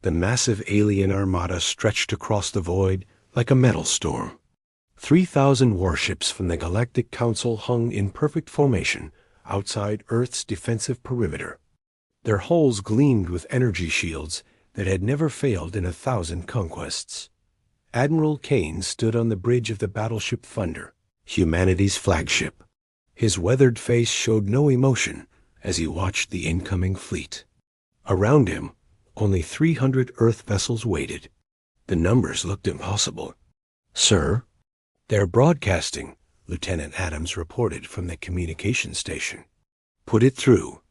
The massive alien armada stretched across the void like a metal storm. 3,000 warships from the Galactic Council hung in perfect formation outside Earth's defensive perimeter. Their hulls gleamed with energy shields that had never failed in 1,000 conquests. Admiral Kane stood on the bridge of the battleship Thunder, humanity's flagship. His weathered face showed no emotion as he watched the incoming fleet. Around him, only 300 Earth vessels waited. The numbers looked impossible. "Sir?" "They're broadcasting," Lieutenant Adams reported from the communication station. "Put it through,"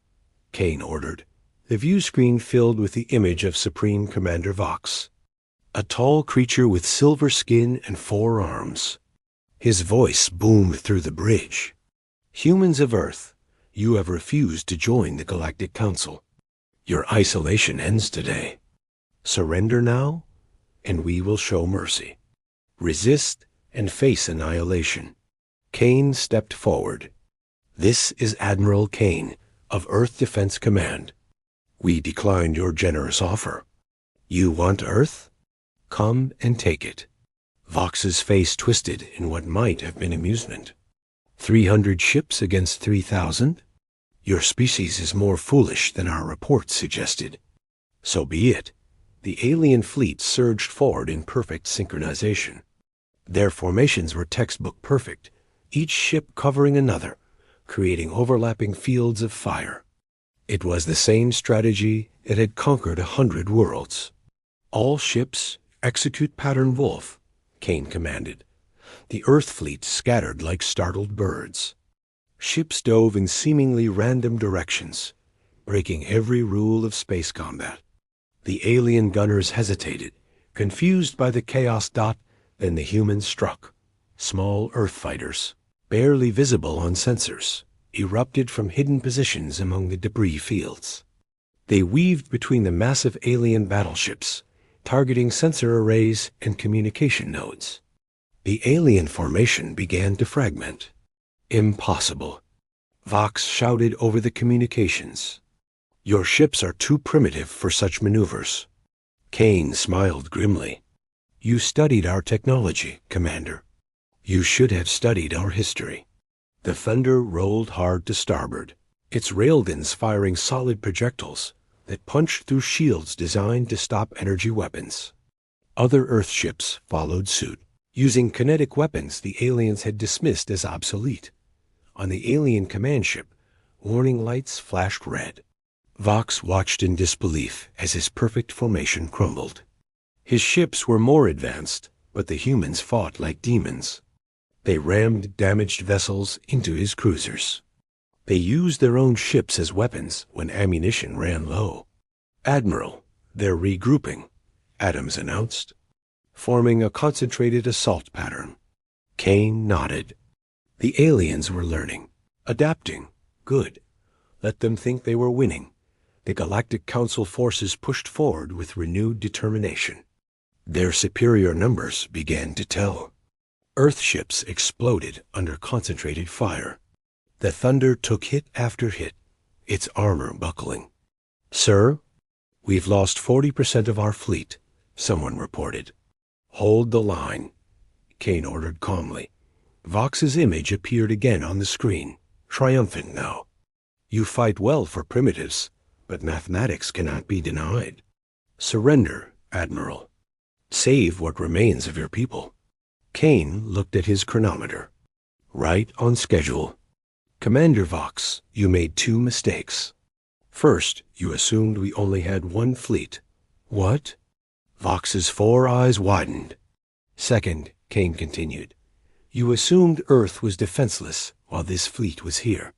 Kane ordered. The view screen filled with the image of Supreme Commander Vox, a tall creature with silver skin and 4 arms. His voice boomed through the bridge. "Humans of Earth, you have refused to join the Galactic Council. Your isolation ends today. Surrender now, and we will show mercy. Resist and face annihilation." Kane stepped forward. "This is Admiral Kane of Earth Defense Command. We declined your generous offer. You want Earth? Come and take it." Vox's face twisted in what might have been amusement. 300 ships against 3,000? Your species is more foolish than our reports suggested. So be it. The alien fleet surged forward in perfect synchronization. Their formations were textbook perfect, each ship covering another, creating overlapping fields of fire. It was the same strategy that had conquered 100 worlds. "All ships, execute pattern Wolf," Kane commanded. The Earth fleet scattered like startled birds. Ships dove in seemingly random directions, breaking every rule of space combat. The alien gunners hesitated, confused by the chaos. Then the humans struck. Small Earth fighters, barely visible on sensors, erupted from hidden positions among the debris fields. They weaved between the massive alien battleships, targeting sensor arrays and communication nodes. The alien formation began to fragment. "Impossible," Vox shouted over the communications. "Your ships are too primitive for such maneuvers." Kane smiled grimly. "You studied our technology, Commander. You should have studied our history." The Thunder rolled hard to starboard, its railguns firing solid projectiles that punched through shields designed to stop energy weapons. Other Earth ships followed suit, using kinetic weapons the aliens had dismissed as obsolete. On the alien command ship, warning lights flashed red. Vox watched in disbelief as his perfect formation crumbled. His ships were more advanced, but the humans fought like demons. They rammed damaged vessels into his cruisers. They used their own ships as weapons when ammunition ran low. "Admiral, they're regrouping," Adams announced, forming a concentrated assault pattern. Kane nodded. The aliens were learning, adapting. Good. Let them think they were winning. The Galactic Council forces pushed forward with renewed determination. Their superior numbers began to tell. Earth ships exploded under concentrated fire. The Thunder took hit after hit, its armor buckling. "Sir, we've lost 40% of our fleet," someone reported. "Hold the line," Kane ordered calmly. Vox's image appeared again on the screen, triumphant now. "You fight well for primitives, but mathematics cannot be denied. Surrender, Admiral. Save what remains of your people." Kane looked at his chronometer. "Right on schedule. Commander Vox, you made 2 mistakes. First, you assumed we only had 1 fleet." "What?" Vox's 4 eyes widened. "Second," Kane continued, "you assumed Earth was defenseless while this fleet was here.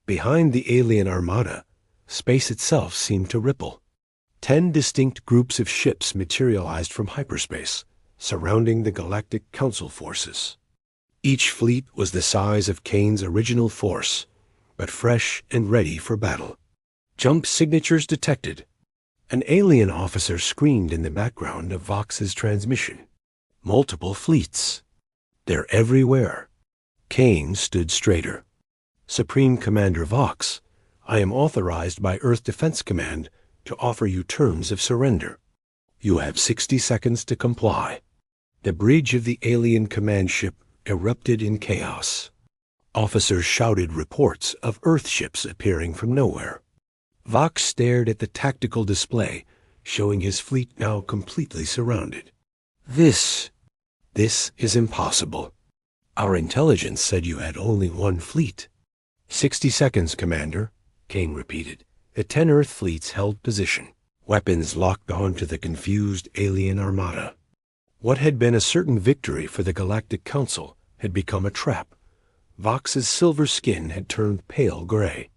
Behind the alien armada, space itself seemed to ripple. 10 distinct groups of ships materialized from hyperspace, surrounding the Galactic Council forces. Each fleet was the size of Kane's original force, but fresh and ready for battle. Jump signatures detected. An alien officer screamed in the background of Vox's transmission. Multiple fleets. They're everywhere. Kane stood straighter. "Supreme Commander Vox, I am authorized by Earth Defense Command to offer you terms of surrender." You have 60 seconds to comply. The bridge of the alien command ship erupted in chaos. Officers shouted reports of Earth ships appearing from nowhere. Vox stared at the tactical display, showing his fleet now completely surrounded. This is impossible. Our intelligence said you had only one fleet. 60 seconds, Commander, Kane repeated. The 10 Earth fleets held position, weapons locked onto the confused alien armada. What had been a certain victory for the Galactic Council had become a trap. Vox's silver skin had turned pale gray.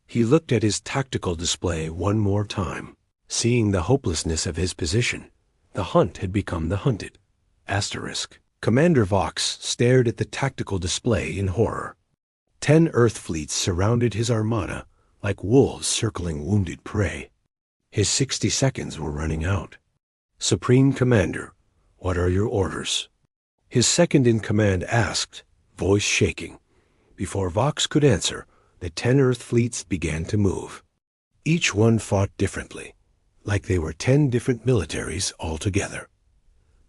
He looked at his tactical display one more time. Seeing the hopelessness of his position, the hunt had become the hunted. Commander Vox stared at the tactical display in horror. 10 Earth fleets surrounded his armada like wolves circling wounded prey. His 60 seconds were running out. Supreme Commander, what are your orders? His second-in-command asked, voice shaking. Before Vox could answer, the 10 Earth fleets began to move. Each one fought differently, like they were 10 different militaries altogether.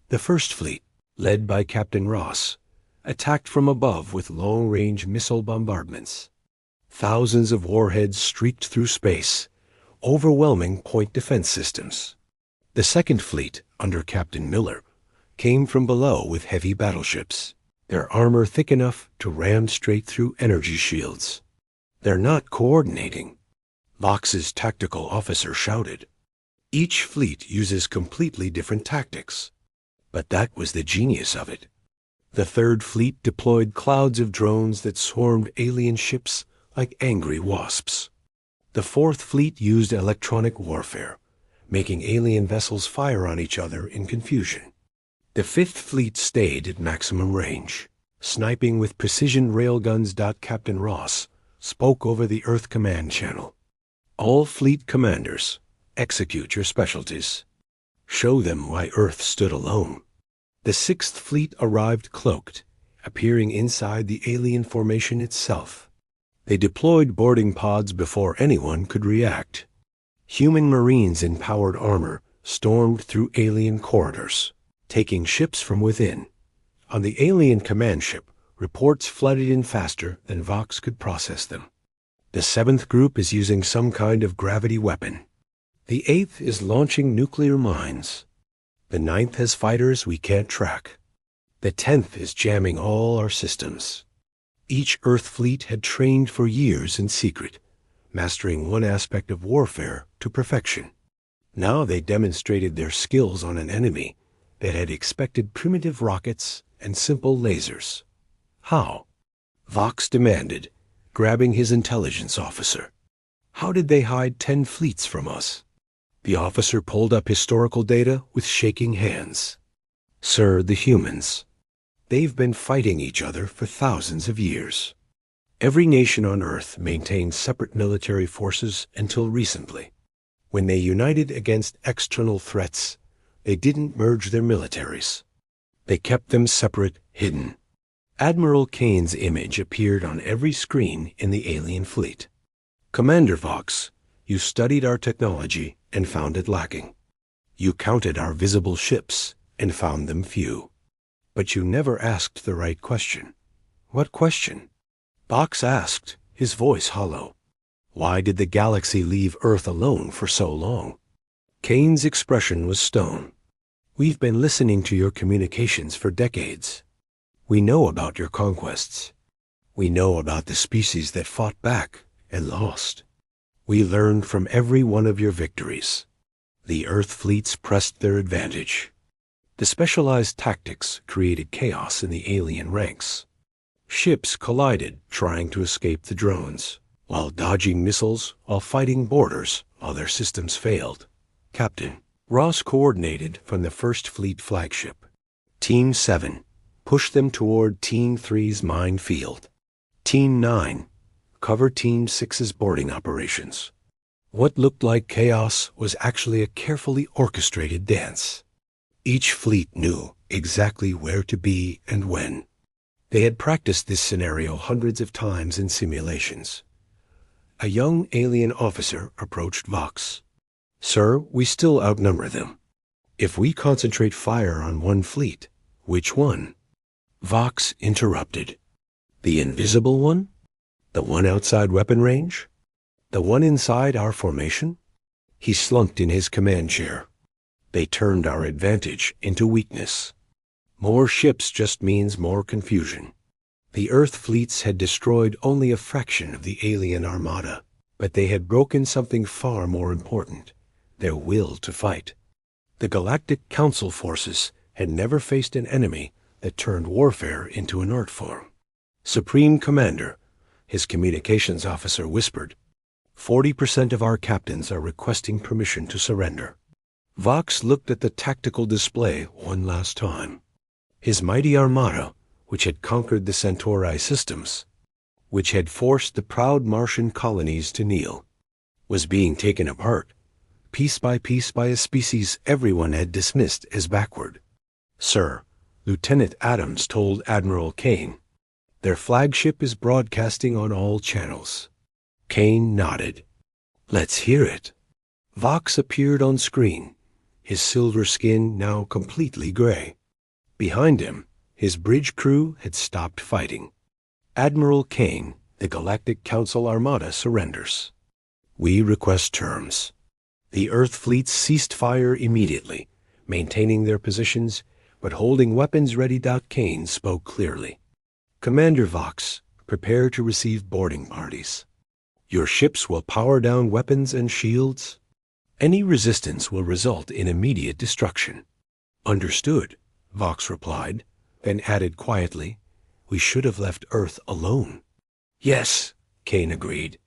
The First Fleet, led by Captain Ross, attacked from above with long-range missile bombardments. Thousands of warheads streaked through space, overwhelming point defense systems. The Second Fleet, under Captain Miller, came from below with heavy battleships, their armor thick enough to ram straight through energy shields. They're not coordinating, Vox's tactical officer shouted. Each fleet uses completely different tactics. But that was the genius of it. The Third Fleet deployed clouds of drones that swarmed alien ships like angry wasps. The Fourth Fleet used electronic warfare, making alien vessels fire on each other in confusion. The Fifth Fleet stayed at maximum range, sniping with precision railguns. Captain Ross spoke over the Earth Command Channel. All fleet commanders, execute your specialties. Show them why Earth stood alone. The Sixth Fleet arrived cloaked, appearing inside the alien formation itself. They deployed boarding pods before anyone could react. Human Marines in powered armor stormed through alien corridors, taking ships from within. On the alien command ship, reports flooded in faster than Vox could process them. The Seventh Group is using some kind of gravity weapon. The Eighth is launching nuclear mines. The Ninth has fighters we can't track. The 10th is jamming all our systems. Each Earth fleet had trained for years in secret, mastering one aspect of warfare to perfection. Now they demonstrated their skills on an enemy that had expected primitive rockets and simple lasers. How? Vox demanded, grabbing his intelligence officer. How did they hide 10 fleets from us? The officer pulled up historical data with shaking hands. Sir, the humans. They've been fighting each other for thousands of years. Every nation on Earth maintained separate military forces until recently. When they united against external threats, they didn't merge their militaries. They kept them separate, hidden. Admiral Kane's image appeared on every screen in the alien fleet. Commander Vox, you studied our technology and found it lacking. You counted our visible ships and found them few. But you never asked the right question. What question? Vox asked, his voice hollow. Why did the galaxy leave Earth alone for so long? Kane's expression was stone. We've been listening to your communications for decades. We know about your conquests. We know about the species that fought back and lost. We learned from every one of your victories. The Earth fleets pressed their advantage. The specialized tactics created chaos in the alien ranks. Ships collided trying to escape the drones, while dodging missiles, while fighting boarders, while their systems failed. Captain Ross coordinated from the First Fleet flagship. Team 7, push them toward Team 3's mine field. Team 9, cover Team 6's boarding operations. What looked like chaos was actually a carefully orchestrated dance. Each fleet knew exactly where to be and when. They had practiced this scenario hundreds of times in simulations. A young alien officer approached Vox. Sir, we still outnumber them. If we concentrate fire on one fleet, which one? Vox interrupted. The invisible one? The one outside weapon range? The one inside our formation? He slumped in his command chair. They turned our advantage into weakness. More ships just means more confusion. The Earth fleets had destroyed only a fraction of the alien armada, but they had broken something far more important, their will to fight. The Galactic Council forces had never faced an enemy that turned warfare into an art form. Supreme Commander, his communications officer whispered, 40% of our captains are requesting permission to surrender. Vox looked at the tactical display one last time. His mighty armada, which had conquered the Centauri systems, which had forced the proud Martian colonies to kneel, was being taken apart, piece by a species everyone had dismissed as backward. Sir, Lieutenant Adams told Admiral Kane, their flagship is broadcasting on all channels. Kane nodded. Let's hear it. Vox appeared on screen, his silver skin now completely gray. Behind him, his bridge crew had stopped fighting. Admiral Kane, the Galactic Council Armada surrenders. We request terms. The Earth fleets ceased fire immediately, maintaining their positions, but holding weapons ready. Kane spoke clearly. Commander Vox, prepare to receive boarding parties. Your ships will power down weapons and shields. Any resistance will result in immediate destruction. Understood, Vox replied, then added quietly, we should have left Earth alone. Yes, Kane agreed.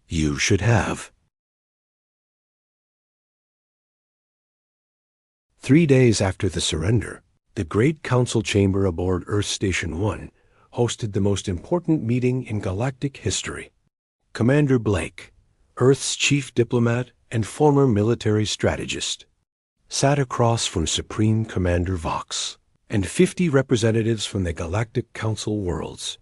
You should have. 3 days after the surrender, the Great Council Chamber aboard Earth Station 1 hosted the most important meeting in galactic history. Commander Blake, Earth's chief diplomat and former military strategist, sat across from Supreme Commander Vox and 50 representatives from the Galactic Council worlds.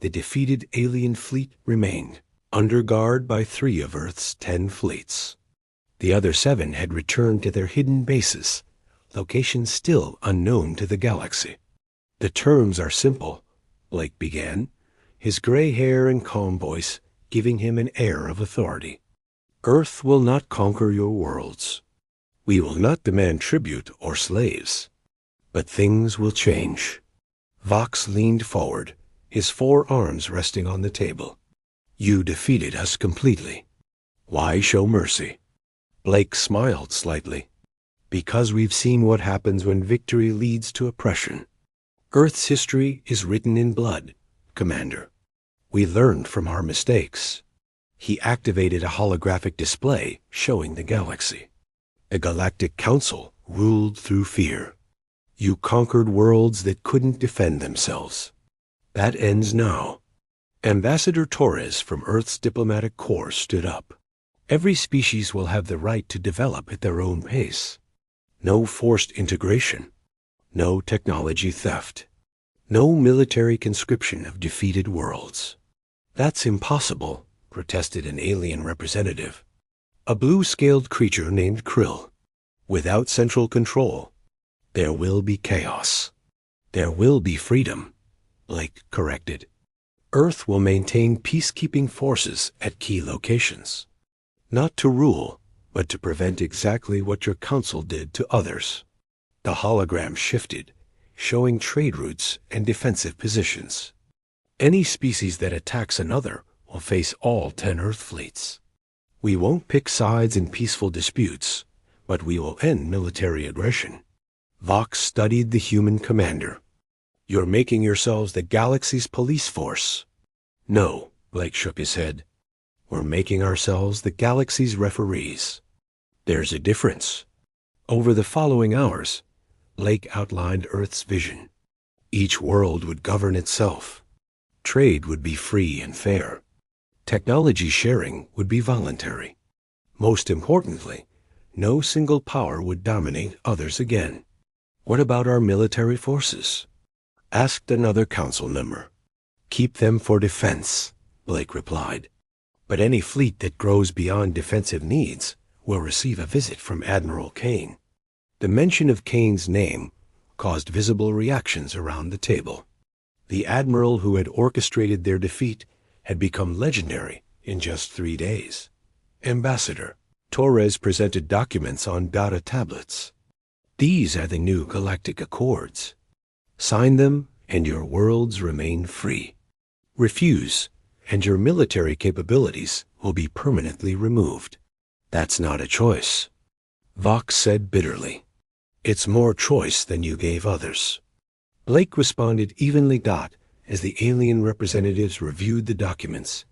The defeated alien fleet remained, under guard by 3 of Earth's 10 fleets. The other 7 had returned to their hidden bases, locations still unknown to the galaxy. The terms are simple, Blake began, his gray hair and calm voice giving him an air of authority. Earth will not conquer your worlds. We will not demand tribute or slaves. But things will change. Vox leaned forward, his 4 arms resting on the table. You defeated us completely. Why show mercy? Blake smiled slightly. Because we've seen what happens when victory leads to oppression. Earth's history is written in blood, Commander. We learned from our mistakes. He activated a holographic display showing the galaxy. The Galactic Council ruled through fear. You conquered worlds that couldn't defend themselves. That ends now. Ambassador Torres from Earth's diplomatic corps stood up. Every species will have the right to develop at their own pace. No forced integration. No technology theft. No military conscription of defeated worlds. That's impossible, protested an alien representative. A blue-scaled creature named Krill. Without central control, there will be chaos. There will be freedom, Blake corrected. Earth will maintain peacekeeping forces at key locations. Not to rule, but to prevent exactly what your council did to others. The hologram shifted, showing trade routes and defensive positions. Any species that attacks another will face all 10 Earth fleets. We won't pick sides in peaceful disputes, but we will end military aggression. Vox studied the human commander. You're making yourselves the galaxy's police force. No, Blake shook his head. We're making ourselves the galaxy's referees. There's a difference. Over the following hours, Blake outlined Earth's vision. Each world would govern itself. Trade would be free and fair. Technology sharing would be voluntary. Most importantly, no single power would dominate others again. What about our military forces? Asked another council member. Keep them for defense, Blake replied. But any fleet that grows beyond defensive needs will receive a visit from Admiral Kane. The mention of Kane's name caused visible reactions around the table. The admiral who had orchestrated their defeat had become legendary in just 3 days. Ambassador, Torres presented documents on data tablets. These are the new galactic accords. Sign them and your worlds remain free. Refuse, and your military capabilities will be permanently removed. That's not a choice, Vox said bitterly. It's more choice than you gave others. Blake responded evenly. As the alien representatives reviewed the documents,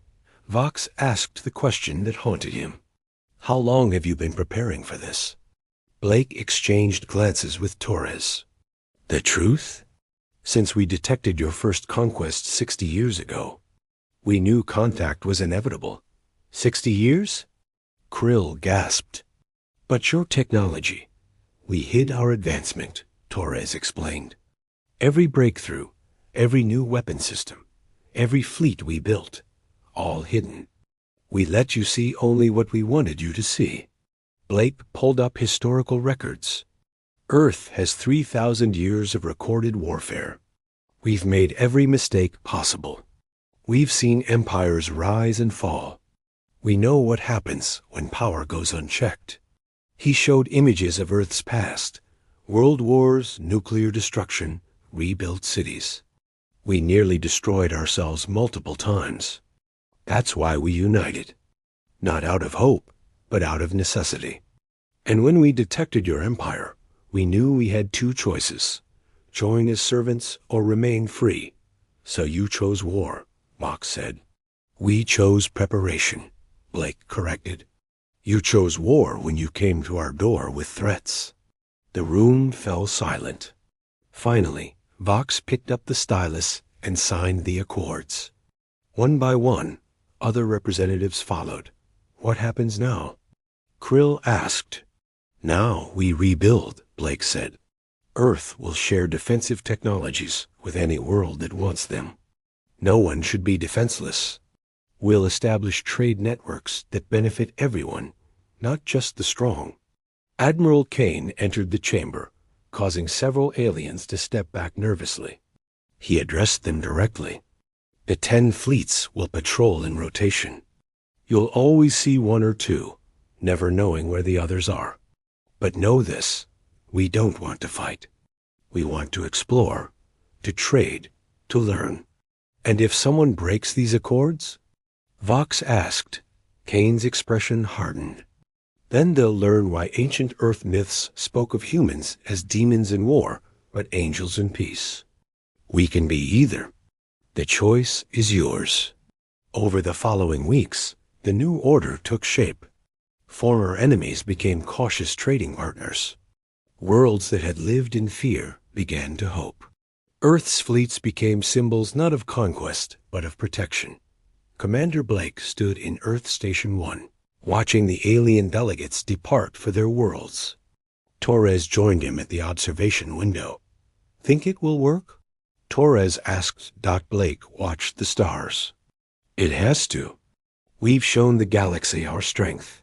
Vox asked the question that haunted him. How long have you been preparing for this? Blake exchanged glances with Torres. The truth? Since we detected your first conquest 60 years ago. We knew contact was inevitable. 60 years? Krill gasped. But your technology. We hid our advancement, Torres explained. Every breakthrough, every new weapon system, every fleet we built, all hidden. We let you see only what we wanted you to see. Blake pulled up historical records. Earth has 3,000 years of recorded warfare. We've made every mistake possible. We've seen empires rise and fall. We know what happens when power goes unchecked. He showed images of Earth's past, world wars, nuclear destruction, rebuilt cities. We nearly destroyed ourselves multiple times. That's why we united. Not out of hope, but out of necessity. And when we detected your empire, we knew we had 2 choices. Join as servants or remain free. So you chose war, Mox said. We chose preparation, Blake corrected. You chose war when you came to our door with threats. The room fell silent. Finally, Vox picked up the stylus and signed the accords. One by one, other representatives followed. What happens now? Krill asked. Now we rebuild, Blake said. Earth will share defensive technologies with any world that wants them. No one should be defenseless. We'll establish trade networks that benefit everyone, not just the strong. Admiral Kane entered the chamber, causing several aliens to step back nervously. He addressed them directly. The 10 fleets will patrol in rotation. You'll always see 1 or 2, never knowing where the others are. But know this, we don't want to fight. We want to explore, to trade, to learn. And if someone breaks these accords? Vox asked. Kane's expression hardened. Then they'll learn why ancient Earth myths spoke of humans as demons in war, but angels in peace. We can be either. The choice is yours. Over the following weeks, the new order took shape. Former enemies became cautious trading partners. Worlds that had lived in fear began to hope. Earth's fleets became symbols not of conquest, but of protection. Commander Blake stood in Earth Station 1, watching the alien delegates depart for their worlds. Torres joined him at the observation window. Think it will work? Torres asked. Blake watched the stars. It has to. We've shown the galaxy our strength.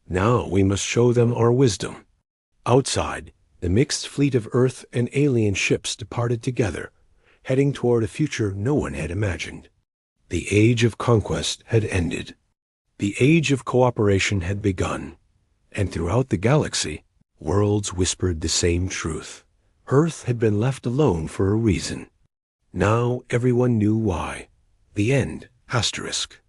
Now we must show them our wisdom. Outside, the mixed fleet of Earth and alien ships departed together, heading toward a future no one had imagined. The age of conquest had ended. The age of cooperation had begun. And throughout the galaxy, worlds whispered the same truth. Earth had been left alone for a reason. Now everyone knew why. The end. Asterisk.